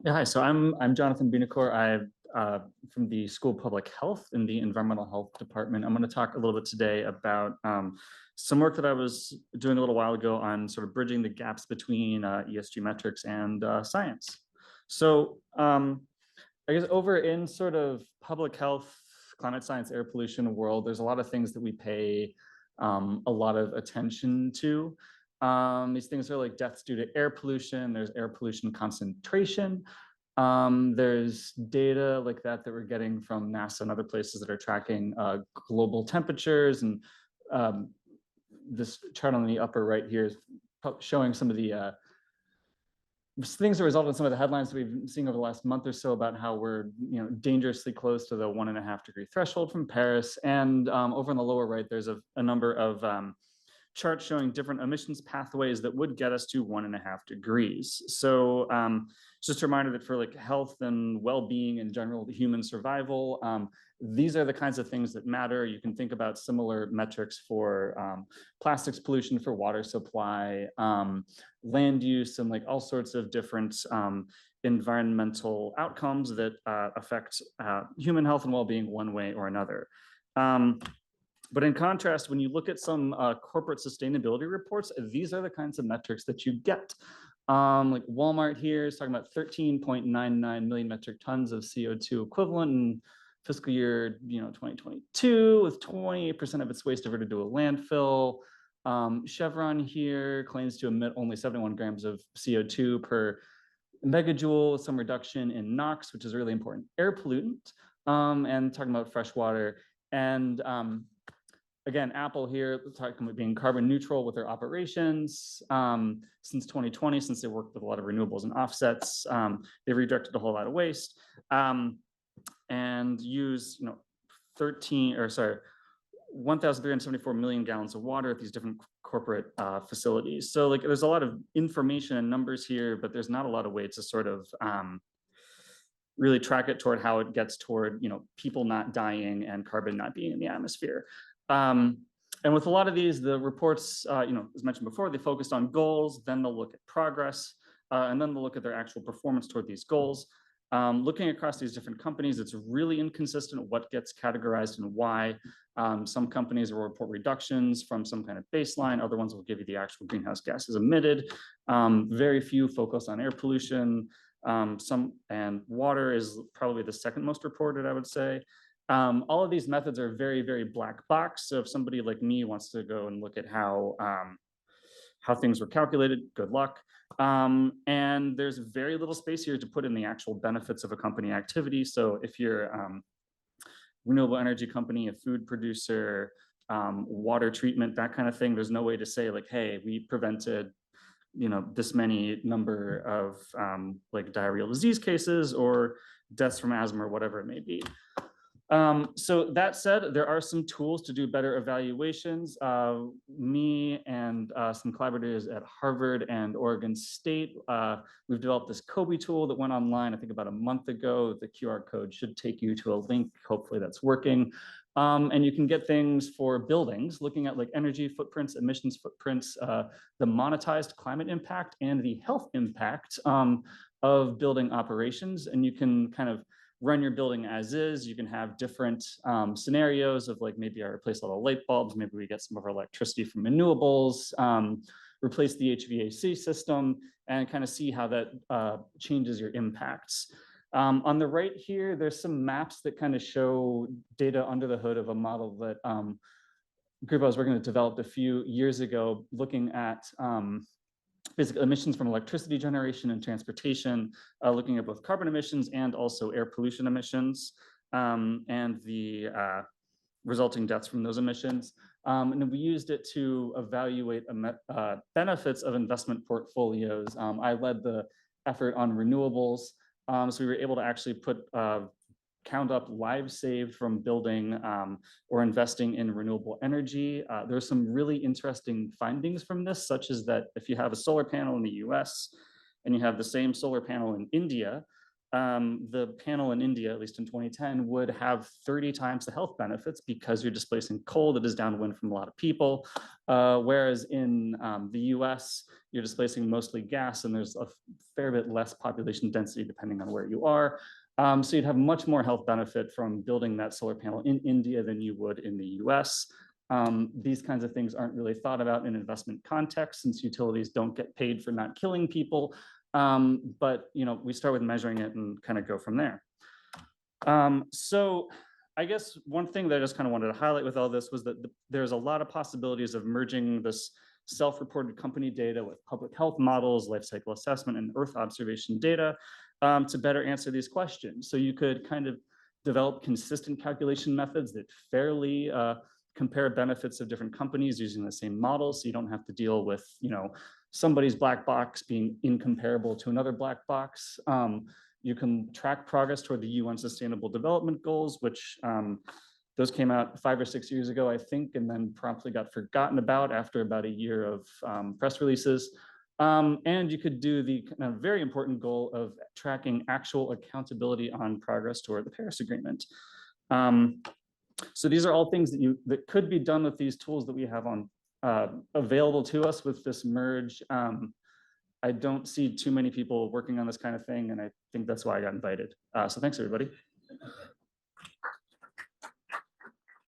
Yeah, hi. So I'm Jonathan Buonocore. From the School of Public Health in the Environmental Health Department. I'm going to talk a little bit today about some work that I was doing a little while ago on sort of bridging the gaps between ESG metrics and science. So I guess over in sort of public health, climate science, air pollution world, there's a lot of things that we pay a lot of attention to. These things are like deaths due to air pollution. There's air pollution concentration. There's data like that we're getting from NASA and other places that are tracking global temperatures. And this chart on the upper right here is showing some of the things that result in some of the headlines that we've been seeing over the last month or so about how we're dangerously close to the 1.5-degree threshold from Paris. And over on the lower right, there's a number of charts showing different emissions pathways that would get us to 1.5 degrees. So just a reminder that for like health and well-being and general human survival, these are the kinds of things that matter. You can think about similar metrics for plastics pollution, for water supply, land use, and like all sorts of different environmental outcomes that affect human health and well-being one way or another. But in contrast, when you look at some corporate sustainability reports, these are the kinds of metrics that you get. Like Walmart here is talking about 13.99 million metric tons of CO2 equivalent in fiscal year 2022, with 28% of its waste diverted to a landfill. Chevron here claims to emit only 71 grams of CO2 per megajoule, some reduction in NOx, which is a really important air pollutant, and talking about fresh water. And again, Apple here talking about being carbon neutral with their operations since 2020, since they worked with a lot of renewables and offsets. They've redirected a whole lot of waste and use 1,374 million gallons of water at these different corporate facilities. So like there's a lot of information and numbers here, but there's not a lot of ways to sort of really track it toward how it gets toward people not dying and carbon not being in the atmosphere. And with a lot of these, the reports, as mentioned before, they focused on goals, then they'll look at progress, and then they'll look at their actual performance toward these goals. Looking across these different companies, it's really inconsistent what gets categorized and why. Some companies will report reductions from some kind of baseline. Other ones will give you the actual greenhouse gases emitted. Very few focus on air pollution. And water is probably the second most reported, I would say. All of these methods are very, very black box. So if somebody like me wants to go and look at how things were calculated, good luck. And there's very little space here to put in the actual benefits of a company activity. So if you're a renewable energy company, a food producer, water treatment, that kind of thing, there's no way to say like, hey, we prevented this many number of like diarrheal disease cases or deaths from asthma or whatever it may be. So that said, there are some tools to do better evaluations. Me and some collaborators at Harvard and Oregon State, we've developed this COBE tool that went online, I think about a month ago. The QR code should take you to a link. Hopefully that's working. And you can get things for buildings, looking at like energy footprints, emissions footprints, the monetized climate impact and the health impact of building operations. And you can kind of run your building as is. You can have different scenarios of like, maybe I replace all the light bulbs, maybe we get some of our electricity from renewables, replace the HVAC system, and kind of see how that changes your impacts. On the right here, there's some maps that kind of show data under the hood of a model that a group I was working with developed a few years ago, looking at basically emissions from electricity generation and transportation, looking at both carbon emissions and also air pollution emissions, and the resulting deaths from those emissions. And we used it to evaluate benefits of investment portfolios. I led the effort on renewables. So we were able to actually count up lives saved from building or investing in renewable energy. There's some really interesting findings from this, such as that if you have a solar panel in the US and you have the same solar panel in India, the panel in India, at least in 2010, would have 30 times the health benefits because you're displacing coal that is downwind from a lot of people. Whereas in the US, you're displacing mostly gas and there's a fair bit less population density depending on where you are. So you'd have much more health benefit from building that solar panel in India than you would in the US. These kinds of things aren't really thought about in investment context since utilities don't get paid for not killing people. But we start with measuring it and kind of go from there. So I guess one thing that I just kind of wanted to highlight with all this was that there's a lot of possibilities of merging this self-reported company data with public health models, life cycle assessment, and Earth observation data to better answer these questions. So you could kind of develop consistent calculation methods that fairly compare benefits of different companies using the same model, so you don't have to deal with somebody's black box being incomparable to another black box. You can track progress toward the UN Sustainable Development Goals, which those came out 5 or 6 years ago, I think, and then promptly got forgotten about after about a year of press releases. And you could do the kind of very important goal of tracking actual accountability on progress toward the Paris Agreement. So these are all things that could be done with these tools that we have on available to us with this merge. I don't see too many people working on this kind of thing, and I think that's why I got invited. So thanks, everybody.